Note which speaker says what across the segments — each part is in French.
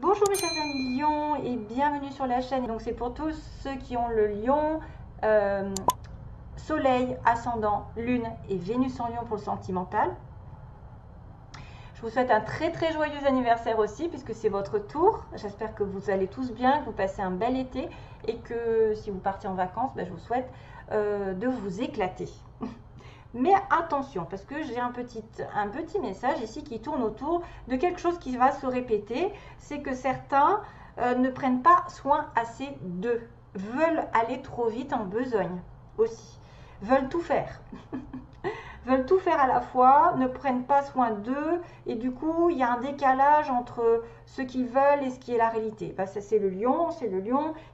Speaker 1: Bonjour mes chers amis Lion et bienvenue sur la chaîne. Donc c'est pour tous ceux qui ont le Lion, Soleil, Ascendant, Lune et Vénus en Lion pour le sentimental. Je vous souhaite un très très joyeux anniversaire aussi puisque c'est votre tour. J'espère que vous allez tous bien, que vous passez un bel été et que si vous partez en vacances, je vous souhaite de vous éclater. Mais attention, parce que j'ai un petit message ici qui tourne autour de quelque chose qui va se répéter. C'est que certains ne prennent pas soin assez d'eux, veulent aller trop vite en besogne aussi, veulent tout faire. Veulent tout faire à la fois, ne prennent pas soin d'eux et du coup il y a un décalage entre ce qu'ils veulent et ce qui est la réalité. C'est le lion,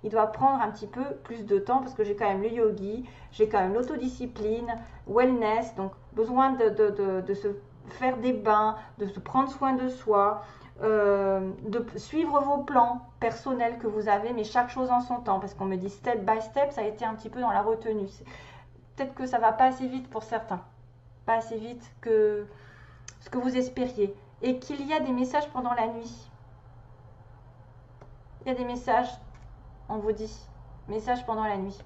Speaker 1: il doit prendre un petit peu plus de temps parce que j'ai quand même le yogi, j'ai quand même l'autodiscipline, wellness, donc besoin de se faire des bains, de se prendre soin de soi, de suivre vos plans personnels que vous avez, mais chaque chose en son temps, parce qu'on me dit step by step, ça a été un petit peu dans la retenue. Peut-être que ça va pas assez vite pour certains. Pas assez vite que ce que vous espériez. Et qu'il y a des messages pendant la nuit. Il y a des messages, on vous dit, messages pendant la nuit.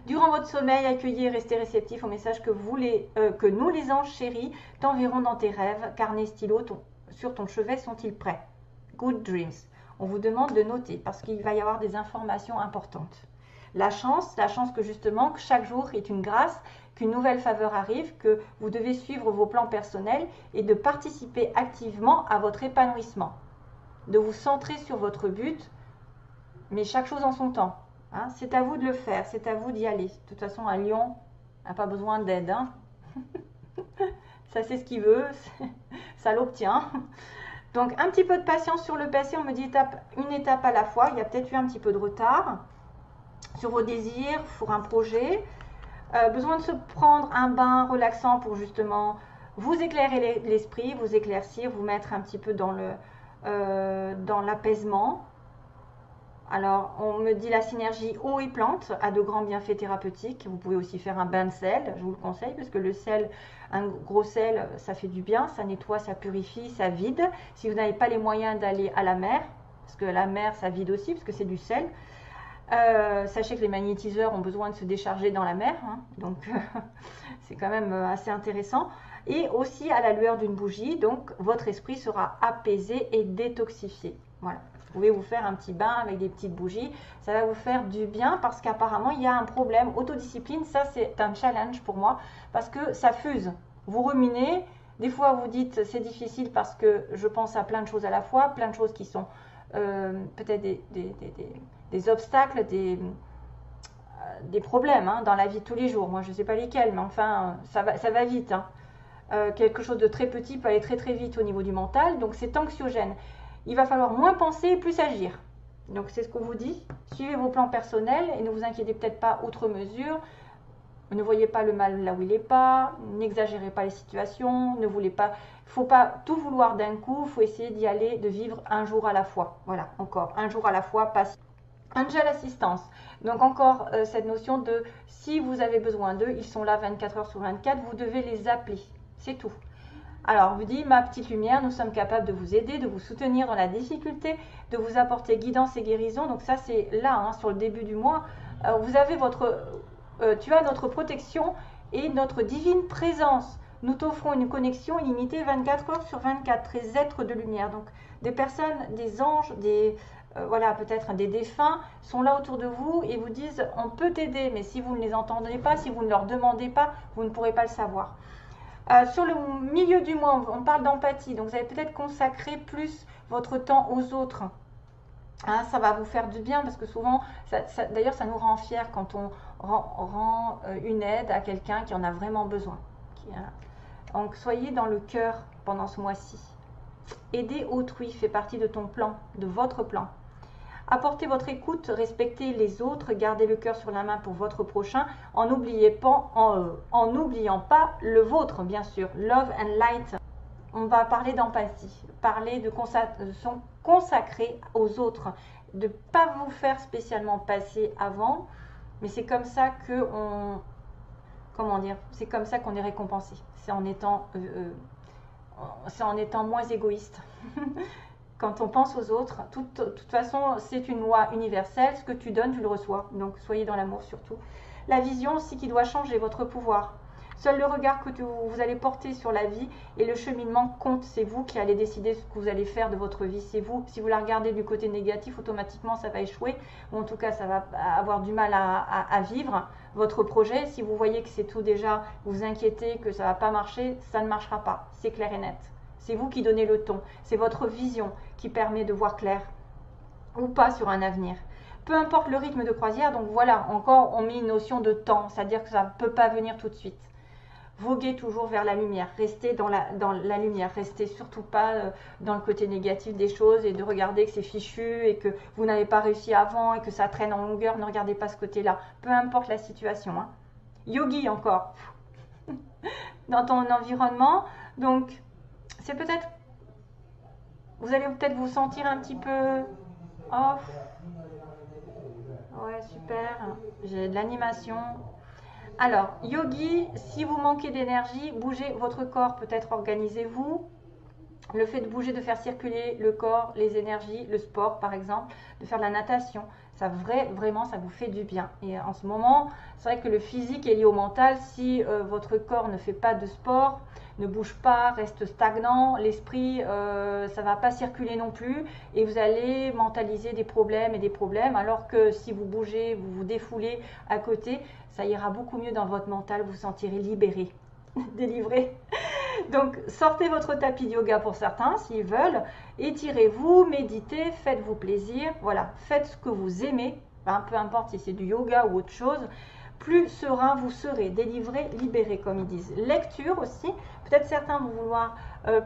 Speaker 1: Durant votre sommeil, accueillez et restez réceptif aux messages que nous, les anges chéris, t'enverront dans tes rêves. Carnet, stylo, sur ton chevet sont-ils prêts? Good dreams. On vous demande de noter parce qu'il va y avoir des informations importantes. La chance que justement, que chaque jour est une grâce, qu'une nouvelle faveur arrive, que vous devez suivre vos plans personnels et de participer activement à votre épanouissement. De vous centrer sur votre but, mais chaque chose en son temps. Hein, c'est à vous de le faire, c'est à vous d'y aller. De toute façon, un lion n'a pas besoin d'aide. Hein. Ça sait ce qu'il veut, ça l'obtient. Donc un petit peu de patience sur le passé, on me dit une étape à la fois. Il y a peut-être eu un petit peu de retard sur vos désirs pour un projet. Besoin de se prendre un bain relaxant pour justement vous éclairer l'esprit, vous éclaircir, vous mettre un petit peu dans l'apaisement. Alors, on me dit la synergie eau et plante a de grands bienfaits thérapeutiques. Vous pouvez aussi faire un bain de sel, je vous le conseille, parce que le sel, un gros sel, ça fait du bien, ça nettoie, ça purifie, ça vide. Si vous n'avez pas les moyens d'aller à la mer, parce que la mer, ça vide aussi, parce que c'est du sel, sachez que les magnétiseurs ont besoin de se décharger dans la mer, hein, donc c'est quand même assez intéressant. Et aussi à la lueur d'une bougie, donc votre esprit sera apaisé et détoxifié. Voilà. Vous pouvez vous faire un petit bain avec des petites bougies, ça va vous faire du bien parce qu'apparemment il y a un problème. Autodiscipline, ça c'est un challenge pour moi parce que ça fuse. Vous ruminez, des fois vous dites c'est difficile parce que je pense à plein de choses à la fois, plein de choses qui sont peut-être des obstacles, des problèmes hein, dans la vie de tous les jours. Moi, je ne sais pas lesquels, mais enfin, ça va vite. Hein. Quelque chose de très petit peut aller très très vite au niveau du mental, donc c'est anxiogène. Il va falloir moins penser et plus agir. Donc c'est ce qu'on vous dit. Suivez vos plans personnels et ne vous inquiétez peut-être pas outre mesure. Ne voyez pas le mal là où il n'est pas, n'exagérez pas les situations, ne voulez pas, il ne faut pas tout vouloir d'un coup, il faut essayer d'y aller, de vivre un jour à la fois. Voilà, encore, un jour à la fois, pas. Angel Assistance, donc encore cette notion de si vous avez besoin d'eux, ils sont là 24 heures sur 24, vous devez les appeler, c'est tout. Alors, on vous dit, ma petite lumière, nous sommes capables de vous aider, de vous soutenir dans la difficulté, de vous apporter guidance et guérison. Donc ça, c'est là, hein, sur le début du mois. Vous avez tu as notre protection et notre divine présence. Nous t'offrons une connexion illimitée 24 heures sur 24, les êtres de lumière. Donc, des personnes, des anges, voilà, peut-être des défunts sont là autour de vous et vous disent, on peut t'aider, mais si vous ne les entendez pas, si vous ne leur demandez pas, vous ne pourrez pas le savoir. Sur le milieu du mois, on parle d'empathie, donc vous allez peut-être consacrer plus votre temps aux autres. Hein, ça va vous faire du bien parce que souvent, d'ailleurs, ça nous rend fiers quand on rend une aide à quelqu'un qui en a vraiment besoin. Donc, soyez dans le cœur pendant ce mois-ci. Aider autrui fait partie de ton plan, de votre plan. Apportez votre écoute, respectez les autres, gardez le cœur sur la main pour votre prochain, en n'oubliant pas le vôtre, bien sûr. Love and light. On va parler d'empathie, parler de consacrer aux autres, de ne pas vous faire spécialement passer avant, mais c'est comme ça que c'est comme ça qu'on est récompensé. C'est en étant moins égoïste. quand on pense aux autres, de toute façon, c'est une loi universelle. Ce que tu donnes, tu le reçois. Donc, soyez dans l'amour surtout. La vision aussi qui doit changer votre pouvoir. Seul le regard que vous allez porter sur la vie et le cheminement compte. C'est vous qui allez décider ce que vous allez faire de votre vie. C'est vous. Si vous la regardez du côté négatif, automatiquement, ça va échouer. Ou en tout cas, ça va avoir du mal à vivre votre projet. Si vous voyez que c'est tout déjà, vous vous inquiétez, que ça ne va pas marcher, ça ne marchera pas. C'est clair et net. C'est vous qui donnez le ton. C'est votre vision qui permet de voir clair ou pas sur un avenir. Peu importe le rythme de croisière, donc voilà, encore on met une notion de temps, c'est-à-dire que ça ne peut pas venir tout de suite. Voguez toujours vers la lumière, restez dans la lumière, restez surtout pas dans le côté négatif des choses et de regarder que c'est fichu et que vous n'avez pas réussi avant et que ça traîne en longueur, ne regardez pas ce côté-là, peu importe la situation. Hein. Yogi encore, dans ton environnement, donc c'est peut-être, vous allez peut-être vous sentir un petit peu off. Ouais, super, j'ai de l'animation. Alors, yogi, si vous manquez d'énergie, bougez votre corps, peut-être organisez-vous. Le fait de bouger, de faire circuler le corps, les énergies, le sport par exemple, de faire de la natation, ça vraiment ça vous fait du bien. Et en ce moment, c'est vrai que le physique est lié au mental. Si votre corps ne fait pas de sport, ne bouge pas, reste stagnant, l'esprit, ça ne va pas circuler non plus et vous allez mentaliser des problèmes et des problèmes, alors que si vous bougez, vous vous défoulez à côté, ça ira beaucoup mieux dans votre mental, vous vous sentirez libéré, délivré. Donc, sortez votre tapis de yoga pour certains, s'ils veulent. Étirez-vous, méditez, faites-vous plaisir. Voilà, faites ce que vous aimez, hein, peu importe si c'est du yoga ou autre chose. Plus serein vous serez, délivré, libéré, comme ils disent. Lecture aussi. Peut-être certains vont vouloir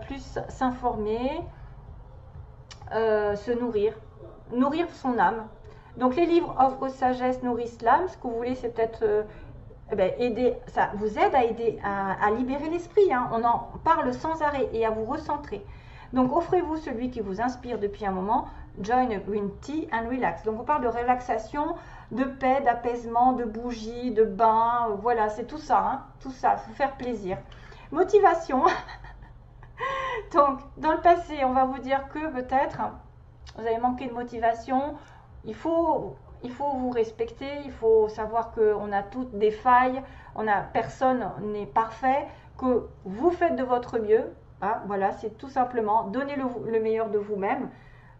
Speaker 1: plus s'informer, se nourrir, nourrir son âme. Donc, les livres offrent sagesse, nourrissent l'âme. Ce que vous voulez, c'est peut-être... aider, ça vous aide à aider à libérer l'esprit. Hein. On en parle sans arrêt et à vous recentrer. Donc offrez-vous celui qui vous inspire depuis un moment. Join a green tea and relax. Donc on parle de relaxation, de paix, d'apaisement, de bougies, de bain. Voilà, c'est tout ça. Hein. Tout ça, faut faire plaisir. Motivation. Donc dans le passé, on va vous dire que peut-être vous avez manqué de motivation. Il faut vous respecter, il faut savoir qu'on a toutes des failles, personne n'est parfait, que vous faites de votre mieux. Hein, voilà, c'est tout simplement donner le meilleur de vous-même.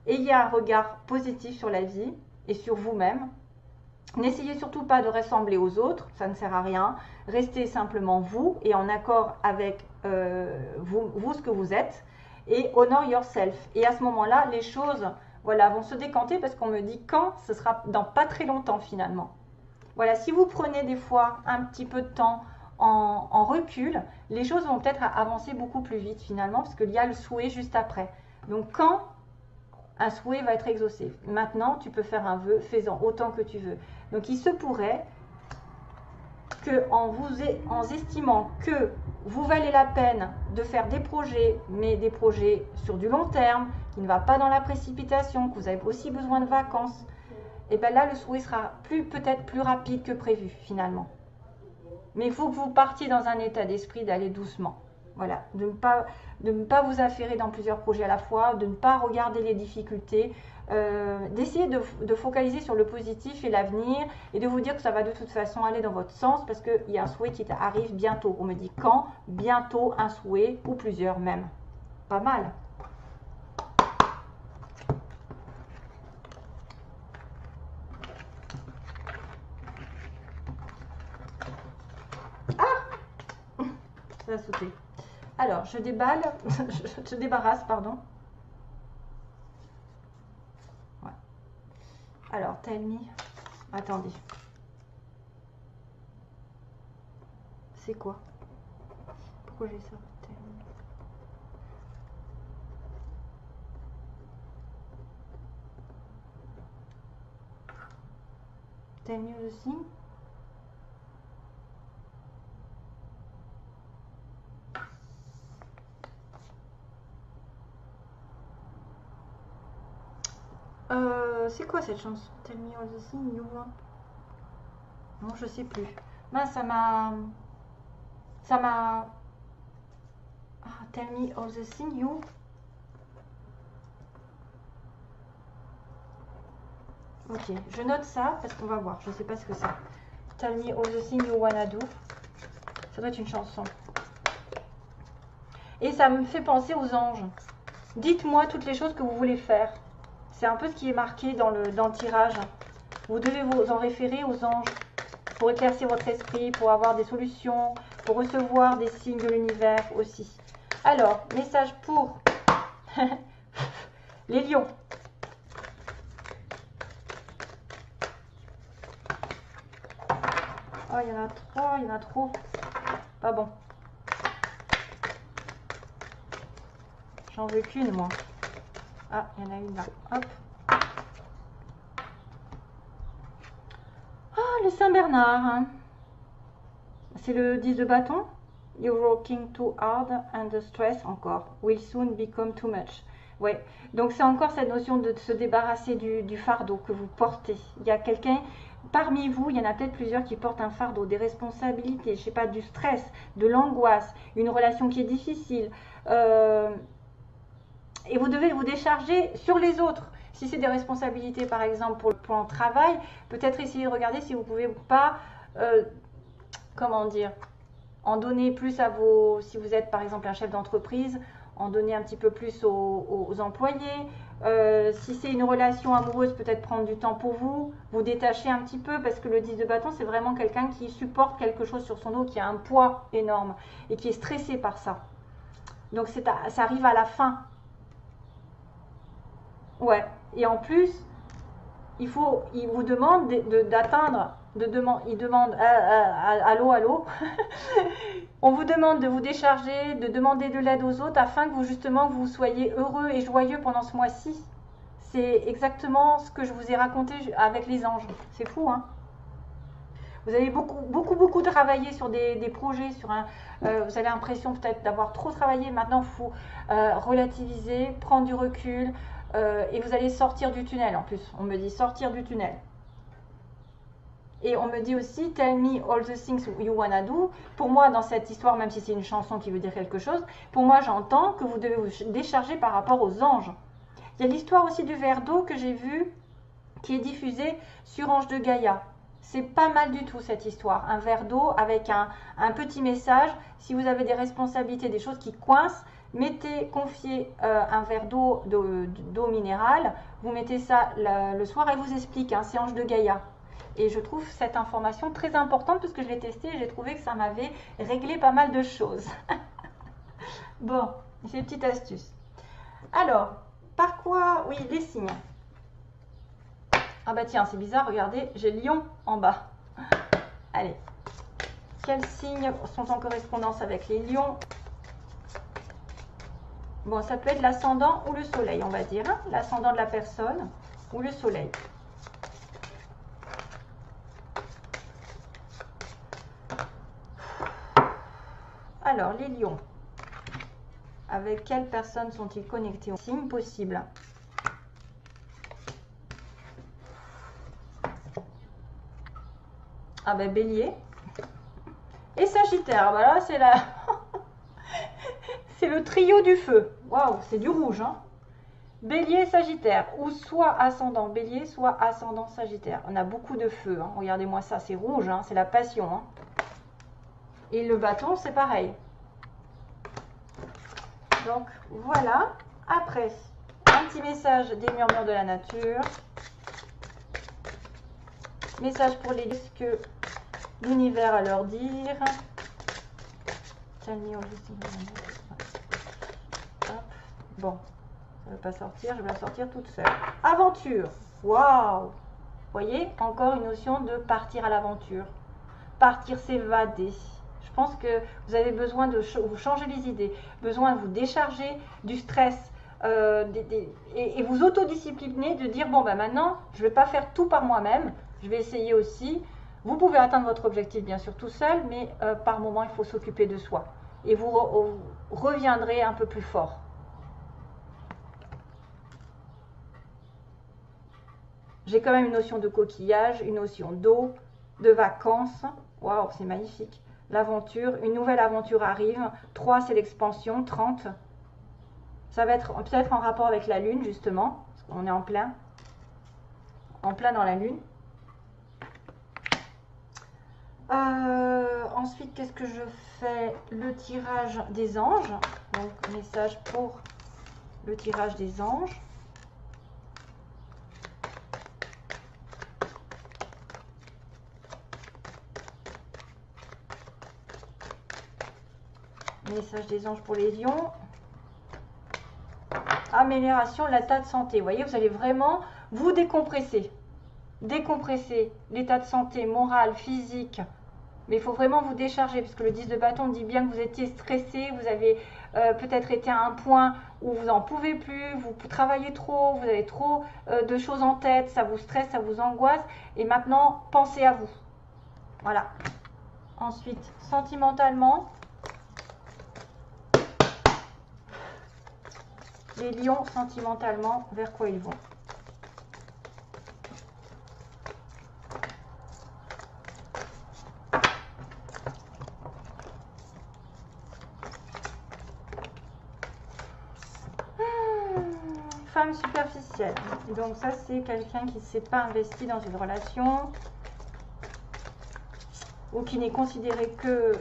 Speaker 1: Ayez un regard positif sur la vie et sur vous-même. N'essayez surtout pas de ressembler aux autres, ça ne sert à rien. Restez simplement vous et en accord avec vous ce que vous êtes. Et honor yourself. Et à ce moment-là, les choses... Voilà, vont se décanter parce qu'on me dit quand, ce sera dans pas très longtemps finalement. Voilà, si vous prenez des fois un petit peu de temps en recul, les choses vont peut-être avancer beaucoup plus vite finalement parce qu'il y a le souhait juste après. Donc quand un souhait va être exaucé, maintenant tu peux faire un vœu, fais-en autant que tu veux. Donc il se pourrait que en estimant que vous valez la peine de faire des projets, mais des projets sur du long terme, qui ne va pas dans la précipitation, que vous avez aussi besoin de vacances, et bien là le souhait sera peut-être plus rapide que prévu finalement. Mais il faut que vous partiez dans un état d'esprit d'aller doucement. Voilà, de ne pas vous affairer dans plusieurs projets à la fois, de ne pas regarder les difficultés, d'essayer de focaliser sur le positif et l'avenir et de vous dire que ça va de toute façon aller dans votre sens parce qu'il y a un souhait qui arrive bientôt. On me dit quand, bientôt un souhait ou plusieurs même. Pas mal. Ah, ça a sauté. Alors, je déballe, je débarrasse, pardon. Ouais. Alors, tell me. Attendez. C'est quoi? Pourquoi j'ai ça? Tell me aussi. C'est quoi cette chanson? Tell me all the things you want. Non, je sais plus. Mince, ça m'a... Ah, tell me all the things you... Ok, je note ça parce qu'on va voir. Je ne sais pas ce que c'est. Tell me all the things you wanna do. Ça doit être une chanson. Et ça me fait penser aux anges. Dites-moi toutes les choses que vous voulez faire. C'est un peu ce qui est marqué dans le tirage. Vous devez vous en référer aux anges pour éclaircir votre esprit, pour avoir des solutions, pour recevoir des signes de l'univers aussi. Alors, message pour les lions. Oh, il y en a trop, il y en a trop. Pas bon. J'en veux qu'une, moi. Ah, il y en a une là. Hop. Ah, le Saint-Bernard. Hein. C'est le 10 de bâton. You're working too hard and the stress encore will soon become too much. Ouais, donc c'est encore cette notion de se débarrasser du fardeau que vous portez. Il y a quelqu'un parmi vous, il y en a peut-être plusieurs qui portent un fardeau, des responsabilités, je sais pas, du stress, de l'angoisse, une relation qui est difficile. Et vous devez vous décharger sur les autres. Si c'est des responsabilités, par exemple, pour le plan de travail, peut-être essayer de regarder si vous ne pouvez pas, comment dire, en donner plus à vos, si vous êtes par exemple un chef d'entreprise, en donner un petit peu plus aux employés. Si c'est une relation amoureuse, peut-être prendre du temps pour vous, vous détacher un petit peu, parce que le 10 de bâton, c'est vraiment quelqu'un qui supporte quelque chose sur son dos, qui a un poids énorme et qui est stressé par ça. Donc ça arrive à la fin. Ouais, et en plus, il vous demande d'atteindre, il demande allô, allô. On vous demande de vous décharger, de demander de l'aide aux autres afin que vous justement vous soyez heureux et joyeux pendant ce mois-ci. C'est exactement ce que je vous ai raconté avec les anges. C'est fou, hein? Vous avez beaucoup travaillé sur des projets, vous avez l'impression peut-être d'avoir trop travaillé. Maintenant, il faut relativiser, prendre du recul. Et vous allez sortir du tunnel en plus. On me dit sortir du tunnel. Et on me dit aussi tell me all the things you wanna do. Pour moi, dans cette histoire, même si c'est une chanson qui veut dire quelque chose, pour moi, j'entends que vous devez vous décharger par rapport aux anges. Il y a l'histoire aussi du verre d'eau que j'ai vu qui est diffusée sur Ange de Gaïa. C'est pas mal du tout cette histoire. Un verre d'eau avec un petit message. Si vous avez des responsabilités, des choses qui coincent, confiez un verre d'eau minérale, vous mettez ça le soir et vous explique, hein, c'est Ange de Gaïa. Et je trouve cette information très importante parce que je l'ai testée et j'ai trouvé que ça m'avait réglé pas mal de choses. Bon, c'est une petite astuce. Alors, par quoi? Oui, les signes. Ah bah tiens, c'est bizarre, regardez, j'ai lion en bas. Allez, quels signes sont en correspondance avec les lions? Bon, ça peut être l'ascendant ou le soleil, on va dire. Hein, l'ascendant de la personne ou le soleil. Alors, les lions. Avec quelle personne sont-ils connectés aux signes possibles? Ah ben, bélier. Et sagittaire, voilà, c'est la... c'est le trio du feu. Waouh, c'est du rouge, hein. Bélier, Sagittaire, ou soit ascendant Bélier, soit ascendant Sagittaire. On a beaucoup de feu, hein. Regardez-moi ça, c'est rouge, hein. C'est la passion. Hein. Et le bâton, c'est pareil. Donc, voilà. Après, un petit message des murmures de la nature. Message pour les ce que l'univers a leur dire. Bon. Ça ne veut pas sortir, je vais la sortir toute seule. Aventure. Waouh. Vous voyez, encore une notion de partir à l'aventure. Partir s'évader. Je pense que vous avez besoin de vous changer les idées, besoin de vous décharger du stress et vous autodiscipliner, de dire bon ben maintenant, je ne vais pas faire tout par moi-même, je vais essayer aussi. Vous pouvez atteindre votre objectif bien sûr tout seul, mais par moment il faut s'occuper de soi. Et vous reviendrez un peu plus fort. J'ai quand même une notion de coquillage, une notion d'eau, de vacances. Waouh, c'est magnifique. L'aventure, une nouvelle aventure arrive. 3, c'est l'expansion. 30. Ça va être peut-être en rapport avec la lune, justement. Parce qu'on est en plein. en plein dans la lune. Ensuite, qu'est-ce que je fais? Le tirage des anges. Donc, message pour le tirage des anges. Message des anges pour les lions. Amélioration de l'état de santé. Vous voyez, vous allez vraiment vous décompresser. Décompresser l'état de santé moral, physique. Mais il faut vraiment vous décharger, parce que le 10 de bâton dit bien que vous étiez stressé, vous avez peut-être été à un point où vous n'en pouvez plus, vous travaillez trop, vous avez trop de choses en tête, ça vous stresse, ça vous angoisse. Et maintenant, pensez à vous. Voilà. Ensuite, sentimentalement, les lions, sentimentalement, vers quoi ils vont? Femme superficielle. Donc ça, c'est quelqu'un qui ne s'est pas investi dans une relation ou qui n'est considéré que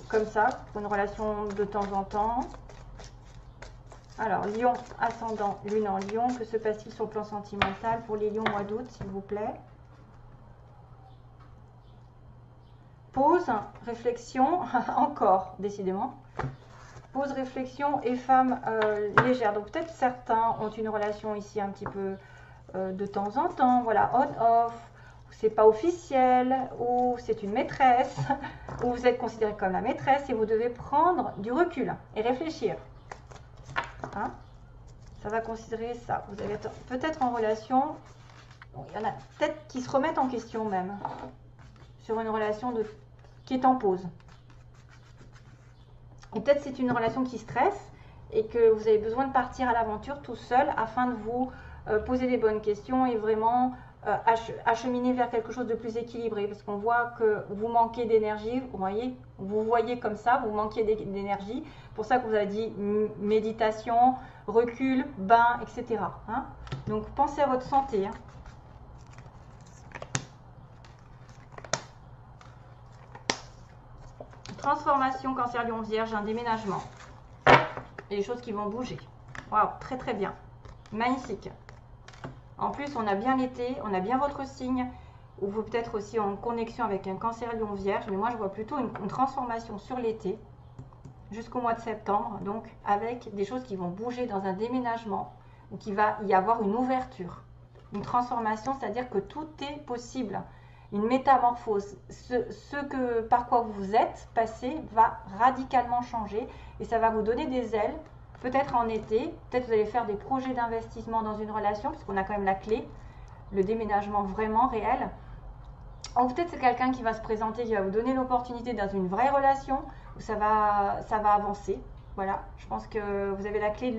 Speaker 1: comme ça, pour une relation de temps en temps. Alors, lion, ascendant, lune en lion. Que se passe-t-il sur le plan sentimental pour les lions mois d'août, s'il vous plaît? Pause, réflexion, encore, décidément. Pause, réflexion et femme légère. Donc peut-être certains ont une relation ici un petit peu de temps en temps, voilà, on-off, c'est pas officiel, ou c'est une maîtresse, ou vous êtes considéré comme la maîtresse et vous devez prendre du recul et réfléchir. Hein? Ça va considérer ça. Vous allez être peut-être en relation, bon, il y en a peut-être qui se remettent en question même, sur une relation qui est en pause. Ou peut-être c'est une relation qui stresse et que vous avez besoin de partir à l'aventure tout seul afin de vous poser les bonnes questions et vraiment acheminer vers quelque chose de plus équilibré. Parce qu'on voit que vous manquez d'énergie, vous voyez comme ça, vous manquez d'énergie. C'est pour ça que vous avez dit méditation, recul, bain, etc. Hein? Donc pensez à votre santé. Hein. Transformation, cancer, lion, vierge, un déménagement. Et les choses qui vont bouger. Waouh, très très bien. Magnifique. En plus, on a bien l'été, on a bien votre signe, ou vous peut-être aussi en connexion avec un cancer, lion, vierge. Mais moi, je vois plutôt une transformation sur l'été, jusqu'au mois de septembre. Donc, avec des choses qui vont bouger dans un déménagement, ou qu'il va y avoir une ouverture. Une transformation, c'est-à-dire que tout est possible. Une métamorphose, par quoi vous êtes passé va radicalement changer et ça va vous donner des ailes, peut-être en été, peut-être vous allez faire des projets d'investissement dans une relation, puisqu'on a quand même la clé, le déménagement vraiment réel. Ou peut-être c'est quelqu'un qui va se présenter, qui va vous donner l'opportunité dans une vraie relation, où ça va avancer. Voilà, je pense que vous avez la clé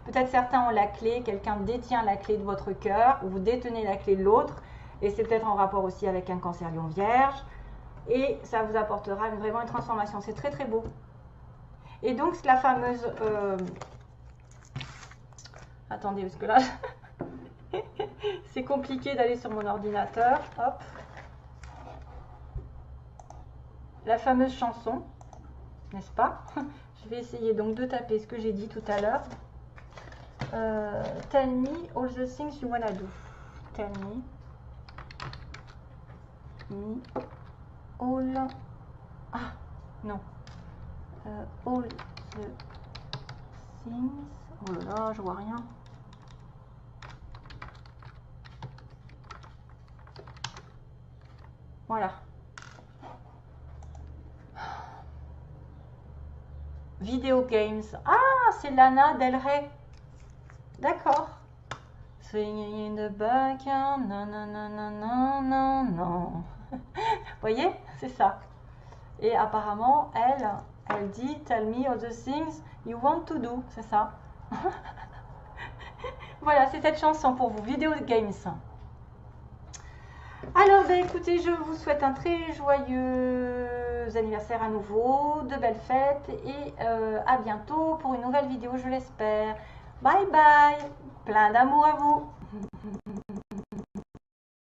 Speaker 1: peut-être certains ont la clé, quelqu'un détient la clé de votre cœur, ou vous détenez la clé de l'autre. Et c'est peut-être en rapport aussi avec un cancer lion vierge. Et ça vous apportera vraiment une transformation. C'est très très beau. Et donc c'est la fameuse... Attendez, parce que là... c'est compliqué d'aller sur mon ordinateur. Hop. La fameuse chanson. N'est-ce pas? Je vais essayer donc de taper ce que j'ai dit tout à l'heure. Tell me all the things you wanna do. Tell me... all non all the things, oh là là, je vois rien. Voilà, video games. Ah, c'est Lana Del Rey, d'accord. Swinging in the back, non, non, non, non, non, non, non. Vous voyez, c'est ça. Et apparemment, elle dit tell me all the things you want to do, c'est ça. Voilà, c'est cette chanson pour vous, Video Games. Alors, ben, écoutez, je vous souhaite un très joyeux anniversaire à nouveau, de belles fêtes et à bientôt pour une nouvelle vidéo, je l'espère. Bye bye, plein d'amour à vous.